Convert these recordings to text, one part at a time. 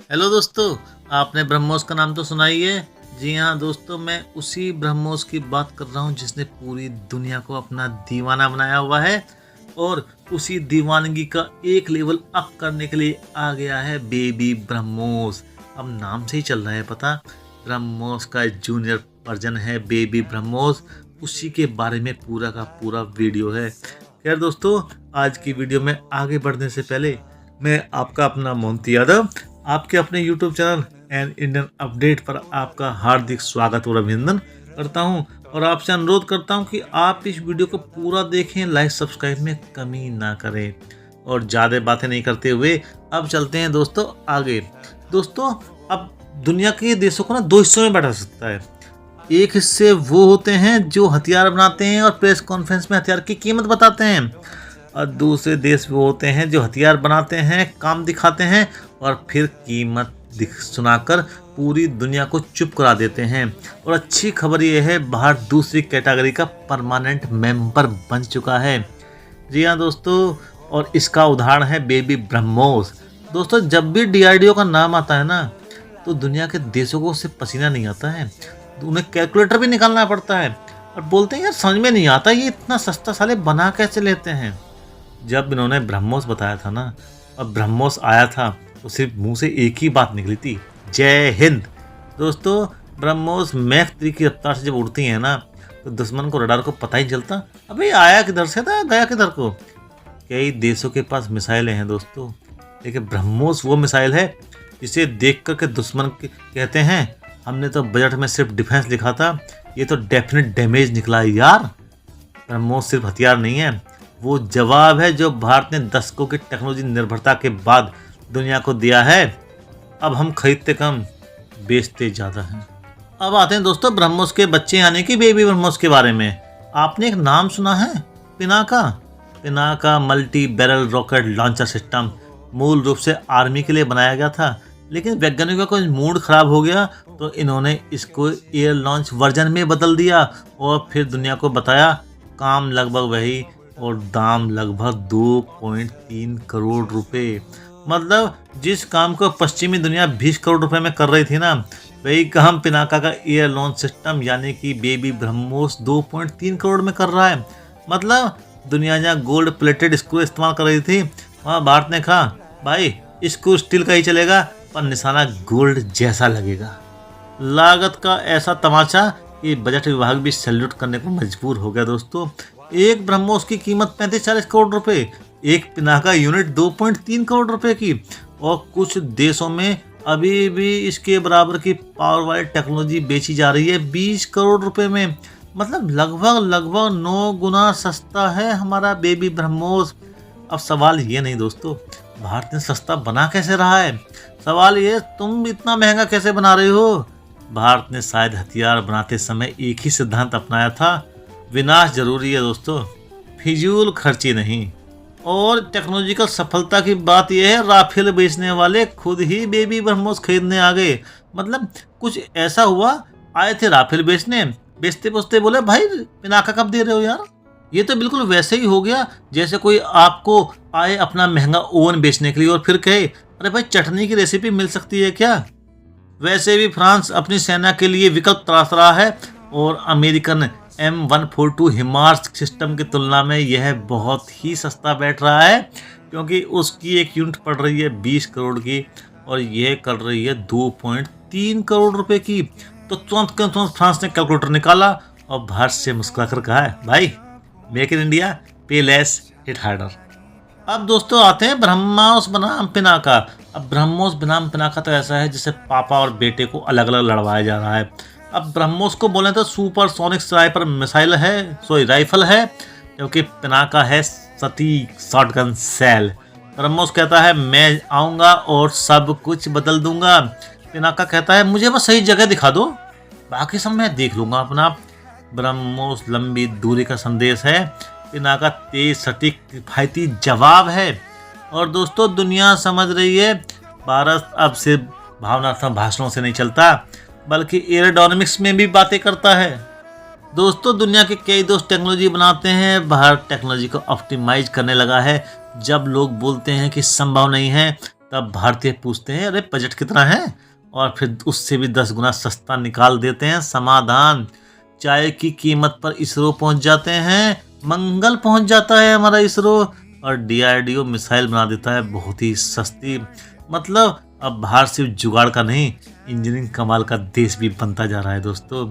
Hello दोस्तों, आपने ब्रह्मोस का नाम तो सुना ही है। जी हाँ दोस्तों, मैं उसी ब्रह्मोस की बात कर रहा हूँ जिसने पूरी दुनिया को अपना दीवाना बनाया हुआ है और उसी दीवानगी का एक लेवल अप करने के लिए आ गया है बेबी ब्रह्मोस। अब नाम से ही चल रहा है पता, ब्रह्मोस का जूनियर वर्जन है बेबी ब्रह्मोस। उसी के बारे में पूरा का पूरा वीडियो है। खैर दोस्तों, आज की वीडियो में आगे बढ़ने से पहले मैं आपका अपना मोंती यादव आपके अपने YouTube channel and Indian update पर आपका हार्दिक स्वागत और अभिनंदन करता हूं और आपसे अनुरोध करता हूं कि आप इस वीडियो को पूरा देखें, लाइक सब्सक्राइब में कमी ना करें। और ज़्यादा बातें नहीं करते हुए अब चलते हैं दोस्तों आगे। दोस्तों, अब दुनिया के देशों को ना दो हिस्सों में बांटा सकता है। एक हिस्से वो होते हैं जो हथियार बनाते हैं और प्रेस कॉन्फ्रेंस में हथियार की कीमत बताते हैं, और दूसरे देश वो होते हैं जो हथियार बनाते हैं, काम दिखाते हैं और फिर कीमत सुनाकर पूरी दुनिया को चुप करा देते हैं। और अच्छी खबर ये है, भारत दूसरी कैटेगरी का परमानेंट मेंबर बन चुका है। जी हाँ दोस्तों, और इसका उदाहरण है बेबी ब्रह्मोस। दोस्तों, जब भी DRDO का नाम आता है ना, तो दुनिया के देशों को उससे पसीना नहीं आता है, तो उन्हें कैलकुलेटर भी निकालना पड़ता है और बोलते हैं यार समझ में नहीं आता ये इतना सस्ता साले बना कैसे लेते हैं। जब इन्होंने ब्रह्मोस बताया था ना और ब्रह्मोस आया था, तो सिर्फ मुंह से एक ही बात निकली थी, जय हिंद। दोस्तों, ब्रह्मोस मैक 3 की रफ्तार से जब उड़ती हैं ना, तो दुश्मन को रडार को पता ही चलता अबे आया किधर से था, गया किधर को। कई देशों के पास मिसाइलें हैं दोस्तों, लेकिन ब्रह्मोस वो मिसाइल है जिसे देख कर के दुश्मन कहते हैं हमने तो बजट में सिर्फ डिफेंस लिखा था, ये तो डेफिनेट डैमेज निकला है यार। ब्रह्मोस सिर्फ हथियार नहीं है, वो जवाब है जो भारत ने दशकों की टेक्नोलॉजी निर्भरता के बाद दुनिया को दिया है। अब हम खरीदते कम, बेचते ज़्यादा हैं। अब आते हैं दोस्तों ब्रह्मोस के बच्चे यानी कि बेबी ब्रह्मोस के बारे में। आपने एक नाम सुना है, Pinaka? Pinaka multi barrel rocket launcher system मूल रूप से आर्मी के लिए बनाया गया था, लेकिन वैज्ञानिकों का कुछ मूड खराब हो गया तो इन्होंने इसको एयर लॉन्च वर्जन में बदल दिया और फिर दुनिया को बताया काम लगभग वही और दाम लगभग 2.3 करोड़ रुपए। मतलब जिस काम को पश्चिमी दुनिया 20 करोड़ रुपए में कर रही थी ना, वही काम पिनाका का एयर लॉन्च सिस्टम यानी कि बेबी ब्रह्मोस 2.3 करोड़ में कर रहा है। मतलब दुनिया जहाँ गोल्ड प्लेटेड स्क्रू इस्तेमाल कर रही थी, वहाँ भारत ने कहा भाई स्क्रू स्टील का ही चलेगा पर निशाना गोल्ड जैसा लगेगा। लागत का ऐसा तमाचा कि बजट विभाग भी सैल्यूट करने को मजबूर हो गया। दोस्तों, एक ब्रह्मोस की कीमत 35-40 करोड़ रुपए, एक पिनाका यूनिट 2.3 करोड़ रुपए की, और कुछ देशों में अभी भी इसके बराबर की पावर वाली टेक्नोलॉजी बेची जा रही है 20 करोड़ रुपए में। मतलब लगभग 9 गुना सस्ता है हमारा बेबी ब्रह्मोस। अब सवाल ये नहीं दोस्तों भारत ने सस्ता बना कैसे रहा है, सवाल ये तुम इतना महंगा कैसे बना रहे हो। भारत ने शायद हथियार बनाते समय एक ही सिद्धांत अपनाया था, विनाश जरूरी है दोस्तों, फिजूल खर्ची नहीं। और टेक्नोलॉजिकल सफलता की बात यह है, राफेल बेचने वाले खुद ही बेबी ब्रह्मोस खरीदने आ गए। मतलब कुछ ऐसा हुआ, आए थे राफेल बेचने, बेचते बेचते बोले भाई पिनाका कब दे रहे हो यार। ये तो बिल्कुल वैसे ही हो गया जैसे कोई आपको आए अपना महंगा ओवन बेचने के लिए और फिर कहे अरे भाई चटनी की रेसिपी मिल सकती है क्या। वैसे भी फ्रांस अपनी सेना के लिए विकल्प तलाश रहा है और अमेरिकन M142 हिमार्स सिस्टम की तुलना में यह बहुत ही सस्ता बैठ रहा है, क्योंकि उसकी एक यूनिट पड़ रही है 20 करोड़ की और यह कर रही है 2.3 करोड़ रुपए की। तो तुरंत फ्रांस ने कैलकुलेटर निकाला और भारत से मुस्कुराकर कहा है भाई मेक इन इंडिया, पे लेस हिट हार्डर। अब दोस्तों आते हैं ब्रह्मोस बनाम पिनाका। अब ब्रह्मोस बनाम पिनाका तो ऐसा है जैसे पापा और बेटे को अलग अलग लड़वाया जा रहा है। अब ब्रह्मोस को बोले तो सुपर सोनिक स्नाइपर मिसाइल है, राइफल है, जबकि पिनाका है सटीक शॉटगन सेल। ब्रह्मोस कहता है मैं आऊँगा और सब कुछ बदल दूंगा। पिनाका कहता है मुझे बस सही जगह दिखा दो, बाकी सब मैं देख लूँगा अपना। ब्रह्मोस लंबी दूरी का संदेश है, पिनाका तेज सटीक किफायती जवाब है। और दोस्तों दुनिया समझ रही है भारत अब सिर्फ भावनात्मक भाषणों से नहीं चलता, बल्कि एरोडायनामिक्स में भी बातें करता है। दोस्तों दुनिया के कई दोस्त टेक्नोलॉजी बनाते हैं, भारत टेक्नोलॉजी को ऑप्टिमाइज करने लगा है। जब लोग बोलते हैं कि संभव नहीं है, तब भारतीय पूछते हैं अरे बजट कितना है, और फिर उससे भी 10 गुना सस्ता निकाल देते हैं समाधान। चाय की कीमत पर इसरो पहुंच जाते हैं, मंगल पहुंच जाता है हमारा इसरो, और डीआरडीओ मिसाइल बना देता है बहुत ही सस्ती। मतलब अब भारत सिर्फ जुगाड़ का नहीं, इंजीनियरिंग कमाल का देश भी बनता जा रहा है दोस्तों।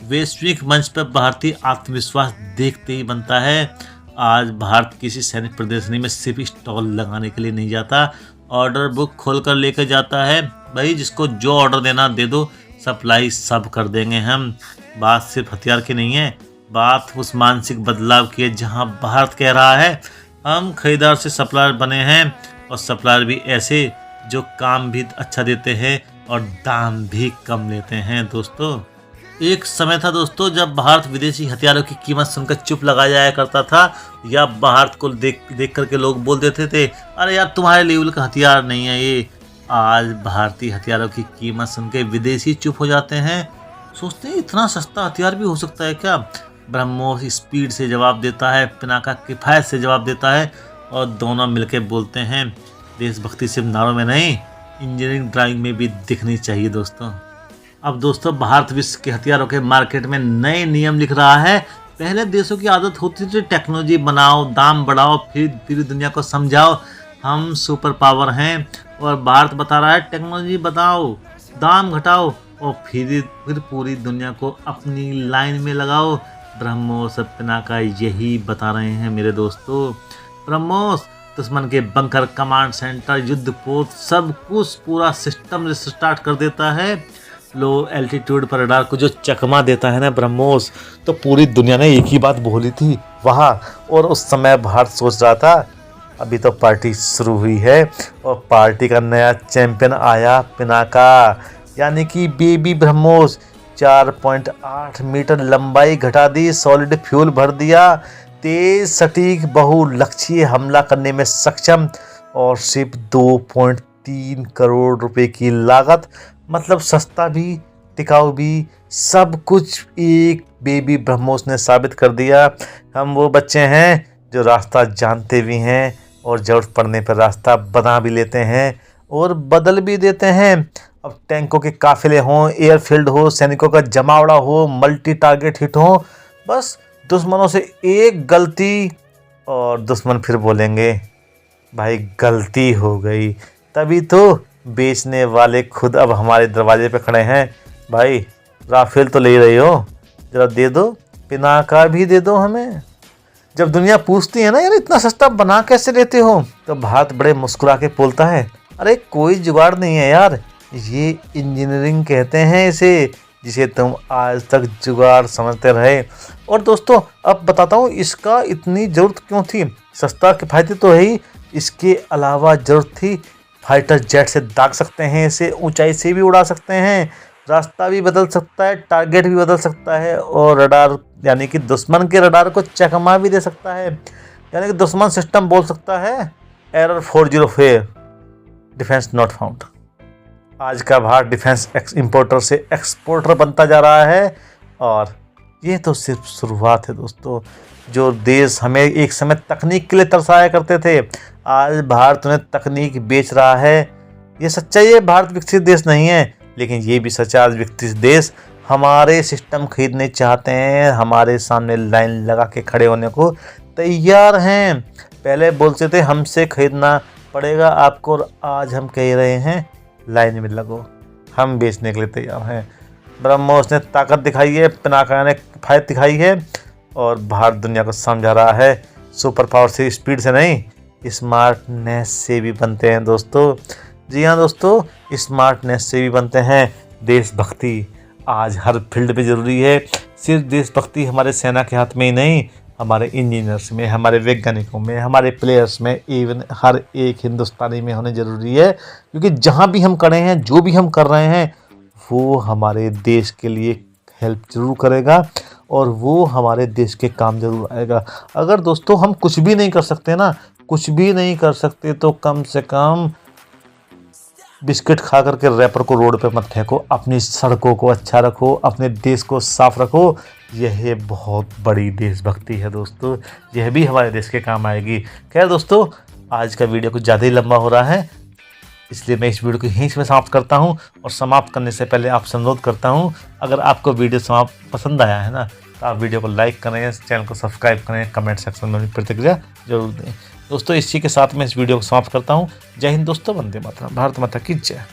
वैश्विक मंच पर भारतीय आत्मविश्वास देखते ही बनता है। आज भारत किसी सैनिक प्रदर्शनी में सिर्फ स्टॉल लगाने के लिए नहीं जाता, ऑर्डर बुक खोल कर लेकर जाता है। भाई जिसको जो ऑर्डर देना दे दो, सप्लाई सब कर देंगे हम। बात सिर्फ हथियार की नहीं है, बात उस मानसिक बदलाव की है जहां भारत कह रहा है हम खरीदार से सप्लायर बने हैं, और सप्लायर भी ऐसे जो काम भी अच्छा देते हैं और दाम भी कम लेते हैं दोस्तों। एक समय था दोस्तों जब भारत विदेशी हथियारों की कीमत सुनकर चुप लगा जाया करता था, या भारत को देख करके लोग बोल देते थे अरे यार तुम्हारे लेवल का हथियार नहीं है ये। आज भारतीय हथियारों की कीमत सुनकर विदेशी चुप हो जाते हैं, सोचते हैं इतना सस्ता हथियार भी हो सकता है क्या। ब्रह्मोस स्पीड से जवाब देता है, पिनाका किफ़ायत से जवाब देता है, और दोनों मिलकर बोलते हैं देशभक्ति सिर्फ नारों में नहीं, इंजीनियरिंग ड्राइंग में भी दिखनी चाहिए दोस्तों। अब दोस्तों भारत विश्व के हथियारों के मार्केट में नए नियम लिख रहा है। पहले देशों की आदत होती थी टेक्नोलॉजी बनाओ, दाम बढ़ाओ, फिर दुनिया को समझाओ हम सुपर पावर हैं, और भारत बता रहा है टेक्नोलॉजी बताओ, दाम घटाओ, और फिर पूरी दुनिया को अपनी लाइन में लगाओ। ब्रह्मोस पिनाका यही बता रहे हैं मेरे दोस्तों। ब्रह्मोस दुश्मन के बंकर, कमांड सेंटर, युद्ध पोत सब कुछ पूरा सिस्टम रिस्टार्ट कर देता है। लो एल्टीट्यूड पर रडार को जो चकमा देता है ना ब्रह्मोस, तो पूरी दुनिया ने एक ही बात बोली थी वहाँ। और उस समय भारत सोच रहा था अभी तो पार्टी शुरू हुई है, और पार्टी का नया चैंपियन आया पिनाका, यानी कि बेबी ब्रह्मोस। 4.8 मीटर लंबाई घटा दी, सॉलिड फ्यूल भर दिया, तेज सटीक बहुलक्षीय हमला करने में सक्षम, और सिर्फ 2.3 करोड़ रुपए की लागत। मतलब सस्ता भी, टिकाऊ भी, सब कुछ एक बेबी ब्रह्मोस ने साबित कर दिया। हम वो बच्चे हैं जो रास्ता जानते भी हैं, और जरूरत पड़ने पर रास्ता बना भी लेते हैं और बदल भी देते हैं। अब टैंकों के काफिले हों, एयरफील्ड हो, सैनिकों का जमावड़ा हो, मल्टी टारगेट हिट हो, बस दुश्मनों से एक गलती और दुश्मन फिर बोलेंगे भाई गलती हो गई। तभी तो बेचने वाले खुद अब हमारे दरवाजे पे खड़े हैं। भाई राफेल तो ले रही हो, जरा दे दो, पिनाका भी दे दो हमें। जब दुनिया पूछती है ना यार इतना सस्ता बना कैसे लेते हो, तो भारत बड़े मुस्कुरा के बोलता है अरे कोई जुगाड़ नहीं है यार, ये इंजीनियरिंग कहते हैं इसे, जिसे तुम आज तक जुगाड़ समझते रहे। और दोस्तों अब बताता हूँ इसका इतनी ज़रूरत क्यों थी। सस्ता किफ़ायती तो है ही, इसके अलावा ज़रूरत थी फाइटर जेट से दाग सकते हैं इसे, ऊंचाई से भी उड़ा सकते हैं, रास्ता भी बदल सकता है, टारगेट भी बदल सकता है, और रडार यानी कि दुश्मन के रडार को चकमा भी दे सकता है। यानी कि दुश्मन सिस्टम बोल सकता है एरर 404 डिफेंस नॉट फाउंड। आज का भारत डिफेंस इंपोर्टर से एक्सपोर्टर बनता जा रहा है, और ये तो सिर्फ शुरुआत है दोस्तों। जो देश हमें एक समय तकनीक के लिए तरसाया करते थे, आज भारत उन्हें तकनीक बेच रहा है। ये सच्चाई है, भारत विकसित देश नहीं है, लेकिन ये भी सच्चा आज विकसित देश हमारे सिस्टम खरीदने चाहते हैं, हमारे सामने लाइन लगा के खड़े होने को तैयार हैं। पहले बोलते थे हमसे खरीदना पड़ेगा आपको, और आज हम कह रहे हैं लाइन में लगो, हम बेचने के लिए तैयार हैं। ब्रह्मोस ने ताकत दिखाई है, पिनाका ने किफायत दिखाई है, और भारत दुनिया को समझा रहा है सुपर पावर से, स्पीड से नहीं, स्मार्टनेस से भी बनते हैं दोस्तों। जी हाँ दोस्तों, स्मार्टनेस से भी बनते हैं। देशभक्ति आज हर फील्ड पे ज़रूरी है। सिर्फ देशभक्ति हमारे सेना के हाथ में ही नहीं, हमारे इंजीनियर्स में, हमारे वैज्ञानिकों में, हमारे प्लेयर्स में, इवन हर एक हिंदुस्तानी में होने ज़रूरी है। क्योंकि जहाँ भी हम खड़े हैं, जो भी हम कर रहे हैं, वो हमारे देश के लिए हेल्प ज़रूर करेगा, और वो हमारे देश के काम ज़रूर आएगा। अगर दोस्तों हम कुछ भी नहीं कर सकते ना, कुछ भी नहीं कर सकते, तो कम से कम बिस्किट खा करके रैपर को रोड पे मत फेंको, अपनी सड़कों को अच्छा रखो, अपने देश को साफ रखो। यह बहुत बड़ी देशभक्ति है दोस्तों, यह भी हमारे देश के काम आएगी। खैर दोस्तों, आज का वीडियो कुछ ज़्यादा ही लंबा हो रहा है, इसलिए मैं इस वीडियो को यहीं से समाप्त करता हूँ। और समाप्त करने से पहले आपसे अनुरोध करता हूँ, अगर आपको वीडियो समाप्त पसंद आया है ना, तो आप वीडियो को लाइक करें, चैनल को सब्सक्राइब करें, कमेंट सेक्शन में अपनी प्रतिक्रिया जरूर दें। दोस्तों इसी के साथ मैं इस वीडियो को समाप्त करता हूँ। जय हिंद दोस्तों, वंदे मातरम, भारत माता की जय।